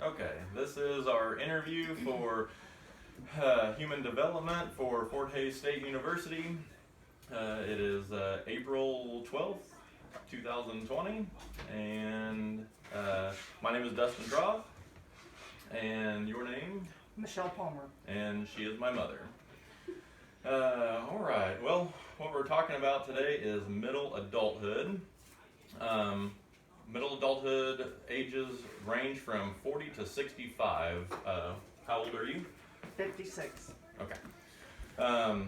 Okay, this is our interview for human development for Fort Hays State University. It is April 12th, 2020, and my name is Dustin Droth, and your name? Michelle Palmer. And she is my mother. Alright, well, what we're talking about today is middle adulthood. Middle adulthood ages range from 40 to 65. How old are you? 56. Okay.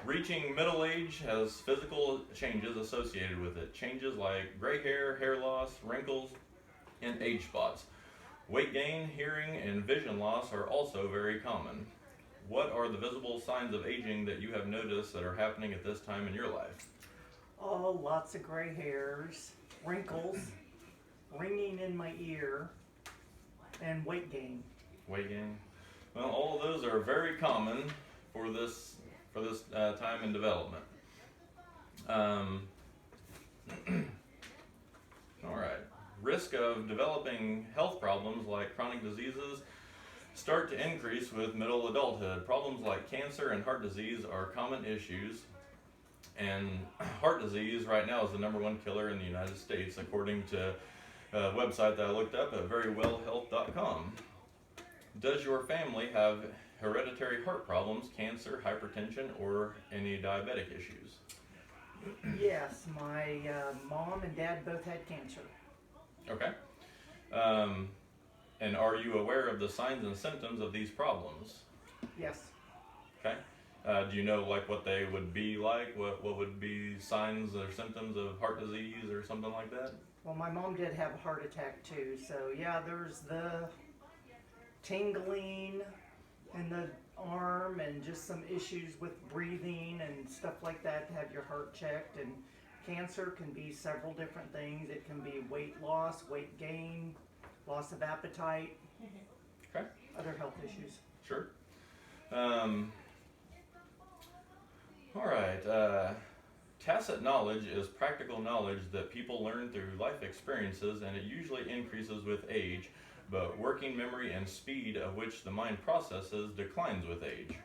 Reaching middle age has physical changes associated with it. Changes like gray hair, hair loss, wrinkles, and age spots. Weight gain, hearing, and vision loss are also very common. What are the visible signs of aging that you have noticed that are happening at this time in your life? Oh, lots of gray hairs, wrinkles, ringing in my ear, and weight gain. Weight gain. Well, all of those are very common for this time in development. All right. Risk of developing health problems like chronic diseases start to increase with middle adulthood. Problems like cancer and heart disease are common issues, and heart disease right now is the #1 killer in the United States, according to a website that I looked up at verywellhealth.com. Does your family have hereditary heart problems, cancer, hypertension, or any diabetic issues? Yes, my mom and dad both had cancer. Okay. And are you aware of the signs and symptoms of these problems? Yes. Okay. Do you know like what they would be like? What would be signs or symptoms of heart disease or something like that? Well, my mom did have a heart attack too, so yeah, there's the tingling in the arm and just some issues with breathing and stuff like that to have your heart checked. And cancer can be several different things. It can be weight loss, weight gain, loss of appetite, Okay. other health issues. Sure. All right. Tacit knowledge is practical knowledge that people learn through life experiences, and it usually increases with age, but working memory and speed of which the mind processes declines with age.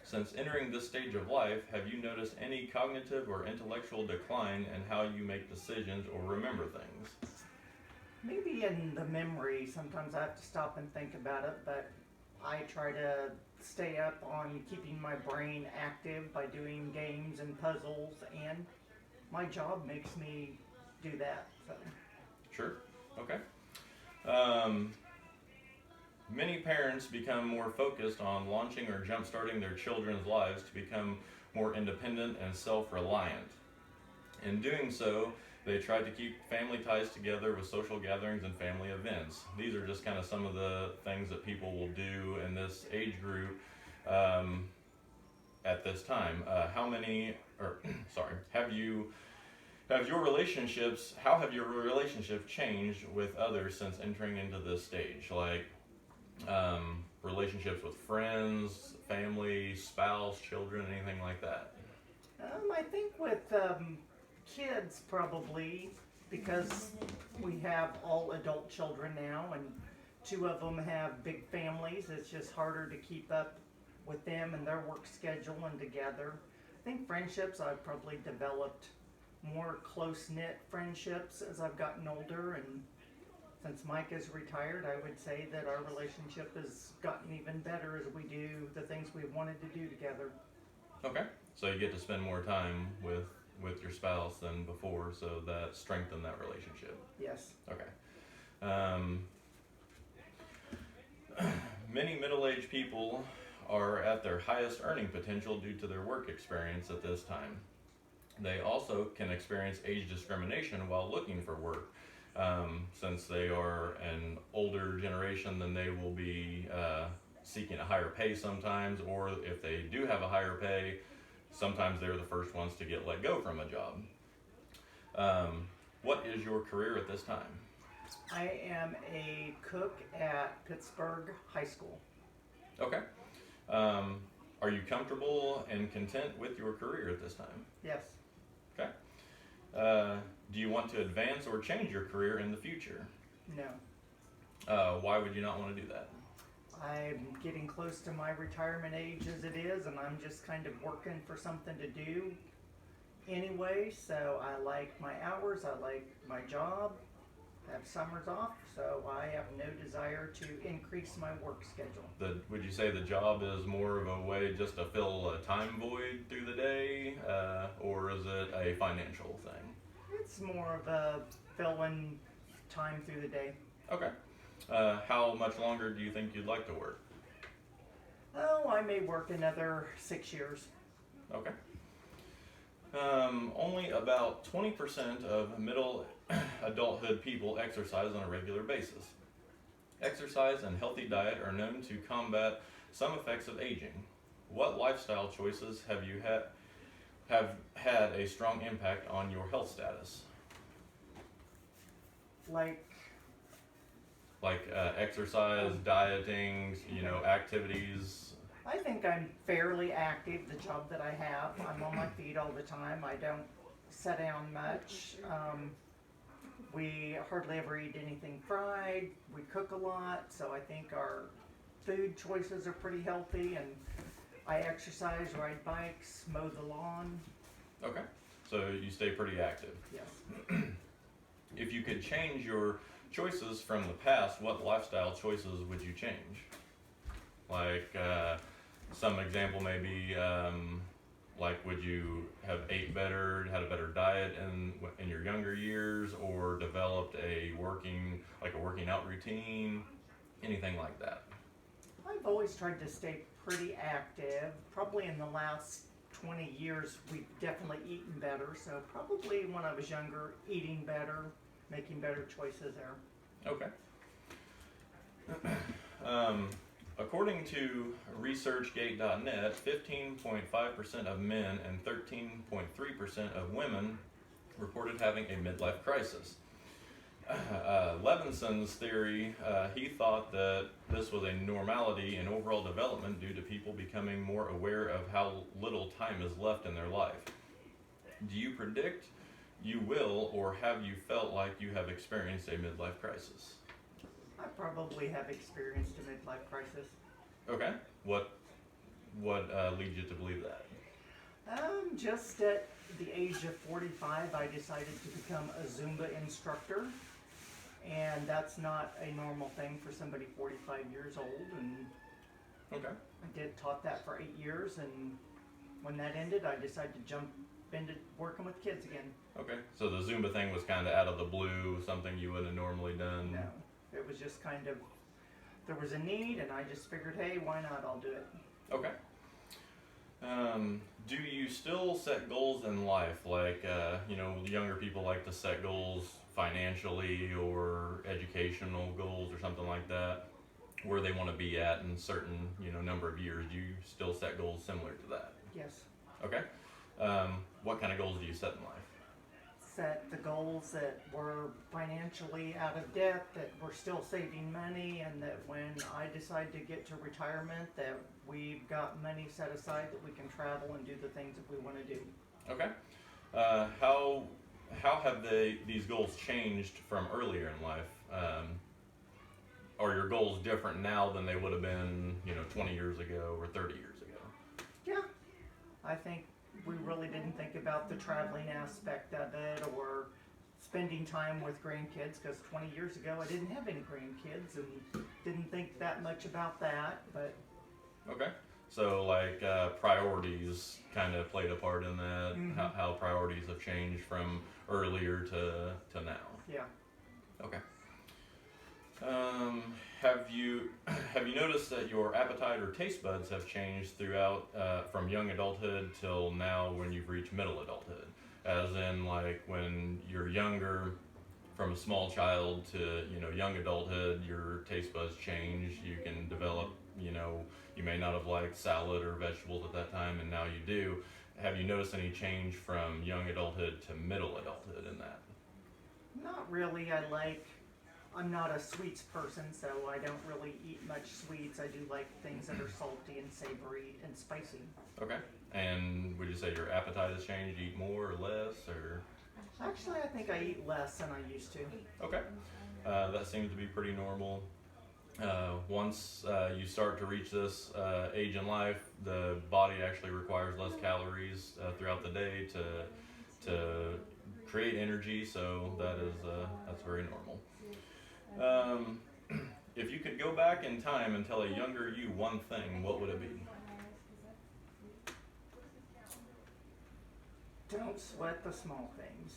Since entering this stage of life, have you noticed any cognitive or intellectual decline in how you make decisions or remember things? Maybe in the memory, sometimes I have to stop and think about it, but I try to stay up on keeping my brain active by doing games and puzzles, and my job makes me do that. So. Sure. Okay. Many parents become more focused on launching or jump-starting their children's lives to become more independent and self-reliant. In doing so, they try to keep family ties together with social gatherings and family events. These are just kind of some of the things that people will do in this age group at this time. How have your relationships changed with others since entering into this stage? Like relationships with friends, family, spouse, children, anything like that? I think with kids probably, because we have all adult children now and 2 of them have big families, it's just harder to keep up with them and their work schedule and together. I think friendships, I've probably developed more close-knit friendships as I've gotten older, and since Mike is retired, I would say that our relationship has gotten even better as we do the things we wanted to do together. Okay, so you get to spend more time with your spouse than before, so that strengthened that relationship. Yes. Okay. Many middle-aged people are at their highest earning potential due to their work experience at this time. They also can experience age discrimination while looking for work. Since they are an older generation, then they will be seeking a higher pay sometimes, or if they do have a higher pay, sometimes they're the first ones to get let go from a job. What is your career at this time? I am a cook at Pittsburgh High School. Okay. Are you comfortable and content with your career at this time? Yes. Okay. Do you want to advance or change your career in the future? No. Why would you not want to do that? I'm getting close to my retirement age as it is, and I'm just kind of working for something to do anyway. So I like my hours, I like my job, have summers off, so I have no desire to increase my work schedule. Would you say the job is more of a way just to fill a time void through the day, or is it a financial thing? It's more of a fill-in time through the day. Okay. How much longer do you think you'd like to work? Oh, I may work another 6 years. Okay. Only about 20% of middle adulthood people exercise on a regular basis. Exercise and healthy diet are known to combat some effects of aging. What lifestyle choices have had a strong impact on your health status? Like exercise, dieting, activities. I think I'm fairly active, the job that I have. I'm on my feet all the time. I don't sit down much. We hardly ever eat anything fried. We cook a lot, so I think our food choices are pretty healthy. And I exercise, ride bikes, mow the lawn. Okay, so you stay pretty active. Yes. If you could change your choices from the past, what lifestyle choices would you change? Like, some example may be, like, would you have ate better, had a better diet in your younger years, or developed a working out routine, anything like that? I've always tried to stay pretty active. Probably in the last 20 years, we've definitely eaten better. So probably when I was younger, eating better, making better choices there. Okay. According to ResearchGate.net, 15.5% of men and 13.3% of women reported having a midlife crisis. Levinson's theory, he thought that this was a normality in overall development due to people becoming more aware of how little time is left in their life. Do you predict you will, or have you felt like you have experienced a midlife crisis? I probably have experienced a midlife crisis. Okay. What leads you to believe that? Just at the age of 45, I decided to become a Zumba instructor. And that's not a normal thing for somebody 45 years old. And Okay. I taught that for 8 years. And when that ended, I decided to jump into working with kids again. Okay. So the Zumba thing was kind of out of the blue, something you wouldn't have normally done? No, it was just kind of, there was a need, and I just figured, hey, why not? I'll do it. Okay. Do you still set goals in life? Like, younger people like to set goals financially or educational goals or something like that, where they want to be at in certain, number of years. Do you still set goals similar to that? Yes. Okay. What kind of goals do you set in life? Set the goals that we're financially out of debt, that we're still saving money, and that when I decide to get to retirement, that we've got money set aside that we can travel and do the things that we want to do. Okay. How have these goals changed from earlier in life? Are your goals different now than they would have been, 20 years ago or 30 years ago? Yeah, I think we really didn't think about the traveling aspect of it or spending time with grandkids, because 20 years ago I didn't have any grandkids and didn't think that much about that. But Okay. So like priorities kind of played a part in that, Mhm. how priorities have changed from earlier to now. yeah, Okay. Have you noticed that your appetite or taste buds have changed throughout from young adulthood till now when you've reached middle adulthood? As in, like, when you're younger, from a small child to young adulthood, your taste buds change. You can develop, you may not have liked salad or vegetables at that time, and now you do. Have you noticed any change from young adulthood to middle adulthood in that? not really. I'm not a sweets person, so I don't really eat much sweets. I do like things that are salty and savory and spicy. Okay. And would you say your appetite has changed? You eat more or less, or? Actually, I think I eat less than I used to. Okay. That seems to be pretty normal. Once you start to reach this age in life, the body actually requires less calories throughout the day to create energy. So that's very normal. If you could go back in time and tell a younger you one thing, what would it be? Don't sweat the small things.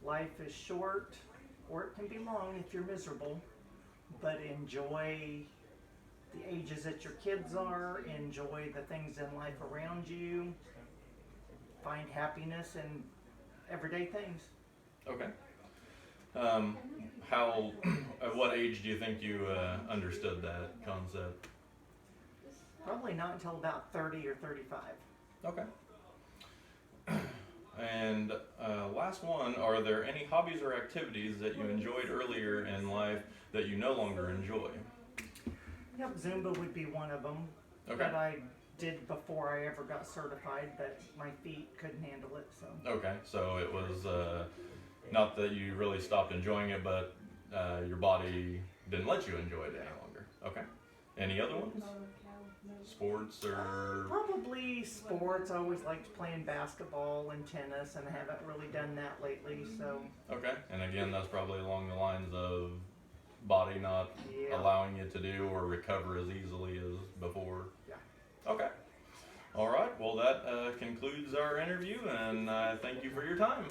Life is short, or it can be long if you're miserable, but enjoy the ages that your kids are, enjoy the things in life around you, find happiness in everyday things. Okay. At what age do you think you understood that concept? Probably not until about 30 or 35. Okay. And last one, are there any hobbies or activities that you enjoyed earlier in life that you no longer enjoy? Yep, Zumba would be one of them Okay. that I did before I ever got certified, but my feet couldn't handle it, so. Okay, so it was not that you really stopped enjoying it, but your body didn't let you enjoy it any longer. Okay. Any other ones? Sports or? Probably sports. I always liked playing basketball and tennis, and I haven't really done that lately, so. Okay, and again, that's probably along the lines of body not Yeah. allowing you to do or recover as easily as before. Yeah. Okay. All right. Well, that concludes our interview, and thank you for your time.